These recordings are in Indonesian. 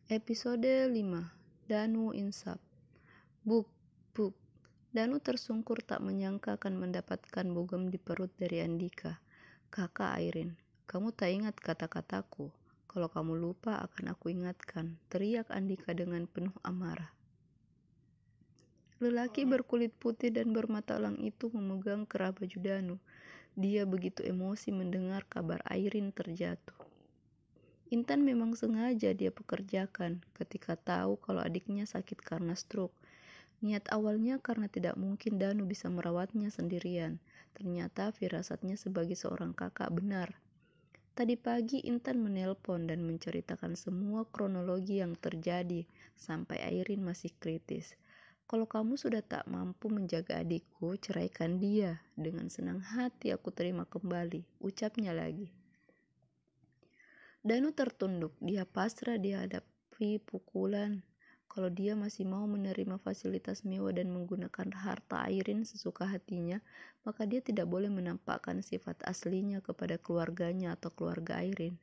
Episode 5. Danu Insap. Buk. Danu tersungkur tak menyangka akan mendapatkan bugem di perut dari Andika. Kakak Airin, kamu tak ingat kata-kataku. Kalau kamu lupa akan aku ingatkan, teriak Andika dengan penuh amarah. Lelaki berkulit putih dan bermata elang itu memegang kerah baju Danu. Dia begitu emosi mendengar kabar Airin terjatuh. Intan memang sengaja dia pekerjakan ketika tahu kalau adiknya sakit karena stroke. Niat awalnya karena tidak mungkin Danu bisa merawatnya sendirian. Ternyata firasatnya sebagai seorang kakak benar. Tadi pagi Intan menelpon dan menceritakan semua kronologi yang terjadi sampai Airin masih kritis. Kalau kamu sudah tak mampu menjaga adikku, ceraikan dia. Dengan senang hati aku terima kembali, ucapnya lagi. Danu tertunduk, dia pasrah dihadapi pukulan. Kalau dia masih mau menerima fasilitas mewah dan menggunakan harta Airin sesuka hatinya, maka dia tidak boleh menampakkan sifat aslinya kepada keluarganya atau keluarga Airin.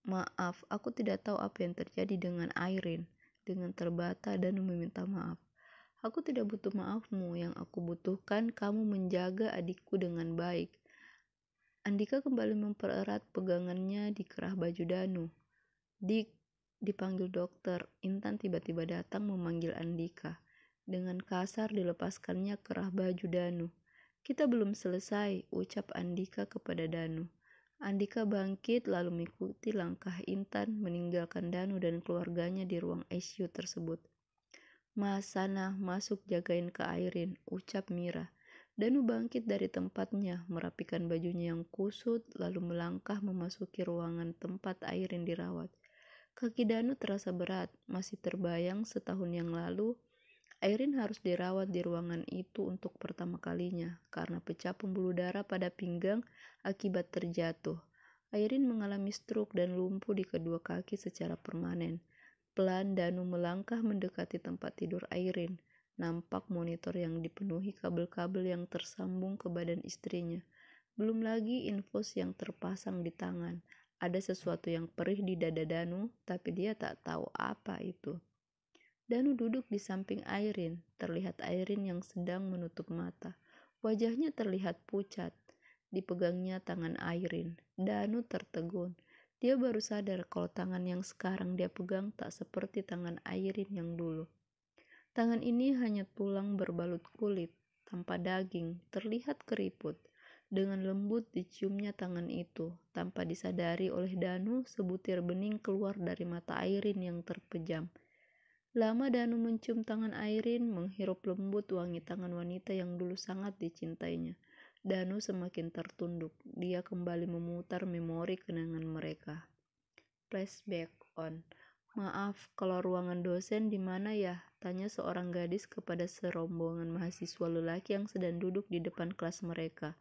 Maaf, aku tidak tahu apa yang terjadi dengan Airin. Dengan terbata Danu meminta maaf. Aku tidak butuh maafmu, yang aku butuhkan kamu menjaga adikku dengan baik. Andika kembali mempererat pegangannya di kerah baju Danu. Dik, dipanggil dokter. Intan tiba-tiba datang memanggil Andika. Dengan kasar dilepaskannya kerah baju Danu. Kita belum selesai, ucap Andika kepada Danu. Andika bangkit lalu mengikuti langkah Intan meninggalkan Danu dan keluarganya di ruang ICU tersebut. Mas, sana, masuk jagain ke Airin, ucap Mira. Danu bangkit dari tempatnya, merapikan bajunya yang kusut, lalu melangkah memasuki ruangan tempat Airin dirawat. Kaki Danu terasa berat, masih terbayang setahun yang lalu, Airin harus dirawat di ruangan itu untuk pertama kalinya, karena pecah pembuluh darah pada pinggang akibat terjatuh. Airin mengalami stroke dan lumpuh di kedua kaki secara permanen. Pelan Danu melangkah mendekati tempat tidur Airin. Nampak monitor yang dipenuhi kabel-kabel yang tersambung ke badan istrinya. Belum lagi infus yang terpasang di tangan. Ada sesuatu yang perih di dada Danu, tapi dia tak tahu apa itu. Danu duduk di samping Airin. Terlihat Airin yang sedang menutup mata. Wajahnya terlihat pucat. Dipegangnya tangan Airin. Danu tertegun. Dia baru sadar kalau tangan yang sekarang dia pegang tak seperti tangan Airin yang dulu. Tangan ini hanya tulang berbalut kulit, tanpa daging, terlihat keriput. Dengan lembut diciumnya tangan itu, tanpa disadari oleh Danu, sebutir bening keluar dari mata Airin yang terpejam. Lama Danu mencium tangan Airin, menghirup lembut wangi tangan wanita yang dulu sangat dicintainya. Danu semakin tertunduk, dia kembali memutar memori kenangan mereka. Flashback on. Maaf, kalau ruangan dosen di mana ya? Tanya seorang gadis kepada serombongan mahasiswa lelaki yang sedang duduk di depan kelas mereka.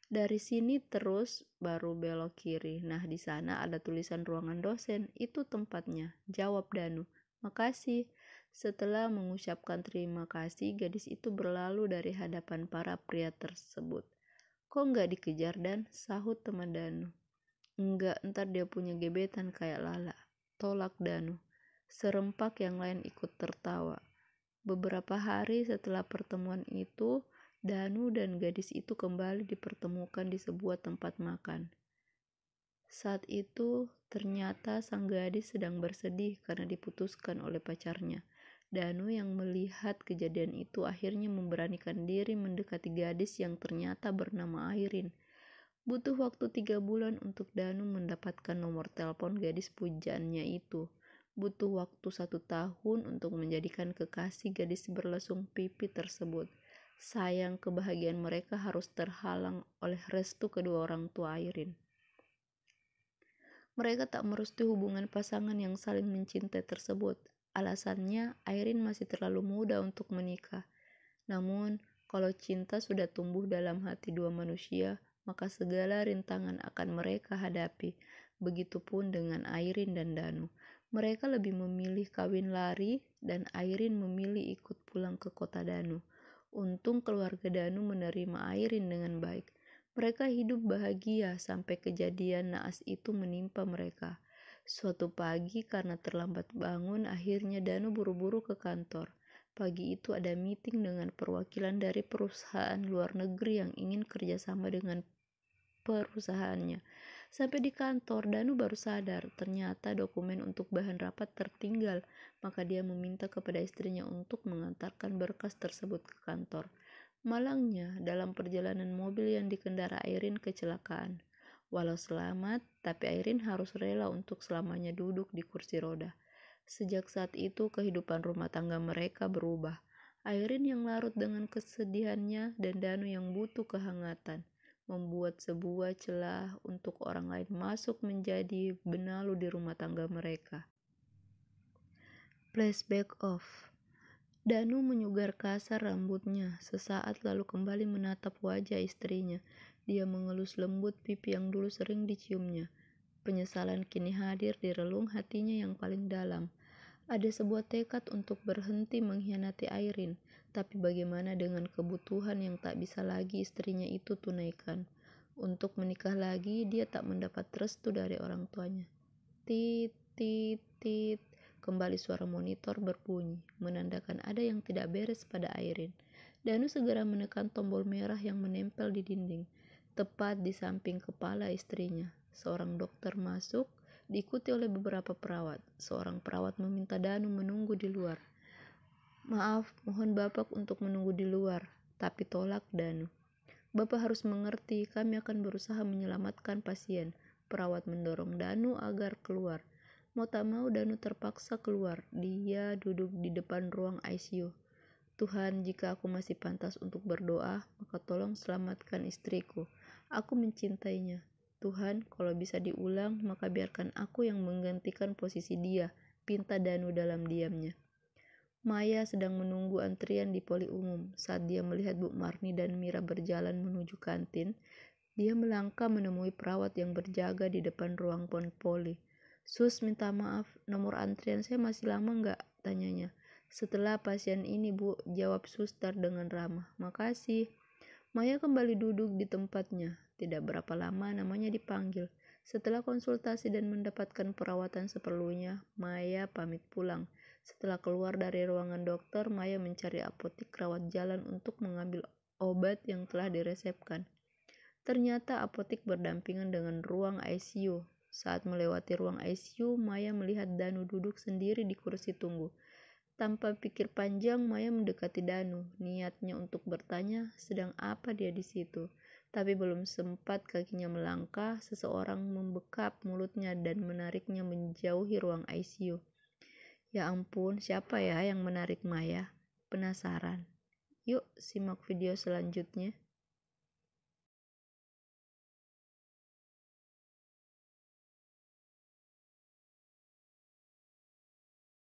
Dari sini terus baru belok kiri. Nah, di sana ada tulisan ruangan dosen. Itu tempatnya. Jawab Danu. Makasih. Setelah mengucapkan terima kasih, gadis itu berlalu dari hadapan para pria tersebut. Kok nggak dikejar Dan? Sahut teman Danu. Enggak, ntar dia punya gebetan kayak Lala. Tolak Danu. Serempak yang lain ikut tertawa. Beberapa hari setelah pertemuan itu, Danu dan gadis itu kembali dipertemukan di sebuah tempat makan. Saat itu, ternyata sang gadis sedang bersedih karena diputuskan oleh pacarnya. Danu yang melihat kejadian itu akhirnya memberanikan diri mendekati gadis yang ternyata bernama Airin. Butuh waktu 3 bulan untuk Danu mendapatkan nomor telepon gadis pujaannya itu. Butuh waktu 1 tahun untuk menjadikan kekasih gadis berlesung pipi tersebut. Sayang, kebahagiaan mereka harus terhalang oleh restu kedua orang tua Airin. Mereka tak merestui hubungan pasangan yang saling mencintai tersebut. Alasannya, Airin masih terlalu muda untuk menikah. Namun, kalau cinta sudah tumbuh dalam hati dua manusia, maka segala rintangan akan mereka hadapi. Begitupun dengan Airin dan Danu. Mereka lebih memilih kawin lari dan Airin memilih ikut pulang ke kota Danu. Untung keluarga Danu menerima Airin dengan baik. Mereka hidup bahagia sampai kejadian naas itu menimpa mereka. Suatu pagi karena terlambat bangun, akhirnya Danu buru-buru ke kantor. Pagi itu ada meeting dengan perwakilan dari perusahaan luar negeri yang ingin kerjasama dengan perusahaannya. Sampai di kantor, Danu baru sadar ternyata dokumen untuk bahan rapat tertinggal. Maka dia meminta kepada istrinya untuk mengantarkan berkas tersebut ke kantor. Malangnya, dalam perjalanan mobil yang dikendara Airin kecelakaan. Walau selamat, tapi Airin harus rela untuk selamanya duduk di kursi roda. Sejak saat itu, kehidupan rumah tangga mereka berubah. Airin yang larut dengan kesedihannya dan Danu yang butuh kehangatan, membuat sebuah celah untuk orang lain masuk menjadi benalu di rumah tangga mereka. Flashback off. Danu menyugar kasar rambutnya, sesaat lalu kembali menatap wajah istrinya. Dia mengelus lembut pipi yang dulu sering diciumnya. Penyesalan kini hadir di relung hatinya yang paling dalam. Ada sebuah tekad untuk berhenti mengkhianati Airin, tapi bagaimana dengan kebutuhan yang tak bisa lagi istrinya itu tunaikan? Untuk menikah lagi, dia tak mendapat restu dari orang tuanya. Tit, tit, tit. Kembali suara monitor berbunyi, menandakan ada yang tidak beres pada Airin. Danu segera menekan tombol merah yang menempel di dinding, tepat di samping kepala istrinya. Seorang dokter masuk, diikuti oleh beberapa perawat. Seorang perawat meminta Danu menunggu di luar. Maaf, mohon Bapak untuk menunggu di luar, tapi tolak Danu. Bapak harus mengerti, kami akan berusaha menyelamatkan pasien. Perawat mendorong Danu agar keluar. Mau tak mau Danu terpaksa keluar. Dia duduk di depan ruang ICU. Tuhan, jika aku masih pantas untuk berdoa, maka tolong selamatkan istriku. Aku mencintainya. Tuhan, kalau bisa diulang, maka biarkan aku yang menggantikan posisi dia, pinta Danu dalam diamnya. Maya sedang menunggu antrian di poli umum. Saat dia melihat Bu Marni dan Mira berjalan menuju kantin, dia melangkah menemui perawat yang berjaga di depan ruang poli. Sus, minta maaf, nomor antrian saya masih lama nggak? Tanyanya. Setelah pasien ini, Bu, jawab suster dengan ramah. Makasih. Maya kembali duduk di tempatnya. Tidak berapa lama namanya dipanggil. Setelah konsultasi dan mendapatkan perawatan seperlunya, Maya pamit pulang. Setelah keluar dari ruangan dokter, Maya mencari apotik rawat jalan untuk mengambil obat yang telah diresepkan. Ternyata apotik berdampingan dengan ruang ICU. Saat melewati ruang ICU, Maya melihat Danu duduk sendiri di kursi tunggu. Tanpa pikir panjang, Maya mendekati Danu. Niatnya untuk bertanya, sedang apa dia di situ. Tapi belum sempat kakinya melangkah, seseorang membekap mulutnya dan menariknya menjauhi ruang ICU. Ya ampun, siapa ya yang menarik Maya? Penasaran? Yuk simak video selanjutnya.